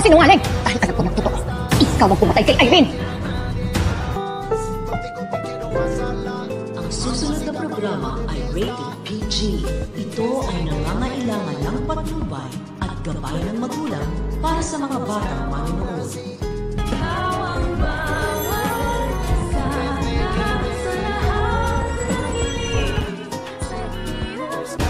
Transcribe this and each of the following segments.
Sinungaling! Dahil alam ko ng totoo, ikaw ang pumatay kay Irene! Ang susunod na programa ay rated PG. Ito ay nangangailangan ng patnubay at gabay ng magulang para sa mga batang manonood.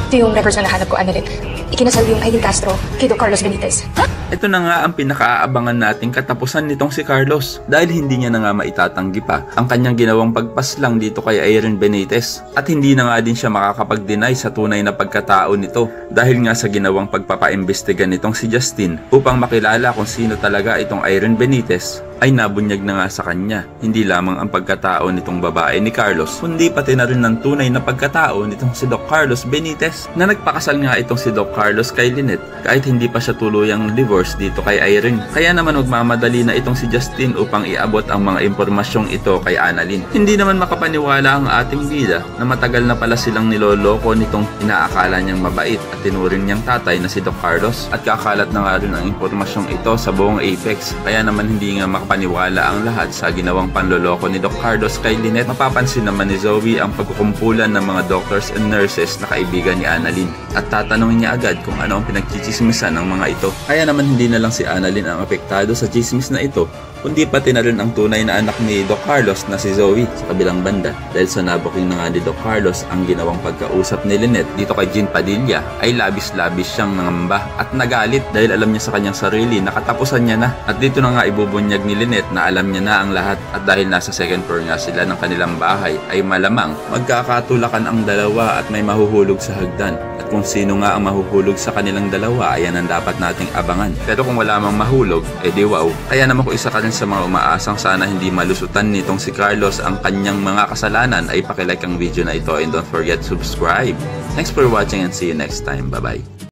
Ito yung records na nahanap ko, Annalyn. Ikinasal yung Aileen Castro kay Doc Carlos Benitez. Ha? Ito na nga ang pinakaabangan nating katapusan nitong si Carlos dahil hindi niya na nga maitatanggi pa ang kanyang ginawang pagpaslang dito kay Irene Benitez at hindi na nga din siya makakapag-deny sa tunay na pagkatao nito dahil nga sa ginawang pagpapaimbestiga nitong si Justin upang makilala kung sino talaga itong Irene Benitez ay nabunyag na nga sa kanya. Hindi lamang ang pagkatao nitong babae ni Carlos, kundi pati na rin ng tunay na pagkatao nitong si Doc Carlos Benitez na nagpakasal nga itong si Doc Carlos kay Lynette kahit hindi pa siya tuluyang divorce dito kay Irene. Kaya naman magmamadali na itong si Justin upang iabot ang mga impormasyong ito kay Annalyn. Hindi naman makapaniwala ang ating bida na matagal na pala silang niloloko nitong inaakala niyang mabait at tinuring niyang tatay na si Doc Carlos at kakalat na nga rin ang impormasyong ito sa buong Apex. Kaya naman hindi nga makapaniwala ang lahat sa ginawang panloloko ni Doc Carlos kay Lynette. Mapapansin naman ni Zoe ang pagkukumpulan ng mga doctors and nurses na kaibigan ni Annalyn at tatanungin niya agad kung ano ang pinagchichismisan ng mga ito. Kaya naman hindi na lang si Annalyn ang apektado sa chismis na ito, kundi pati na rin ang tunay na anak ni Doc Carlos na si Zoe sa kabilang banda dahil sa nabuking na nga ni Doc Carlos ang ginawang pagkausap ni Lynette dito kay Jean Padilla ay labis-labis siyang nangamba at nagalit dahil alam niya sa kanyang sarili na katapusan niya na at dito na nga ibubunyag ni Lynette na alam niya na ang lahat at dahil nasa second floor nga sila ng kanilang bahay ay malamang magkakatulakan ang dalawa at may mahuhulog sa hagdan at kung sino nga ang mahuhulog sa kanilang dalawa ayan ang dapat nating abangan pero kung wala mang mahulog edi wow. Kaya naman kung isa ka sa mga umaasang sana hindi malusutan nitong si Carlos ang kanyang mga kasalanan ay pakilike ang video na ito and don't forget to subscribe. Thanks for watching and see you next time. Bye bye.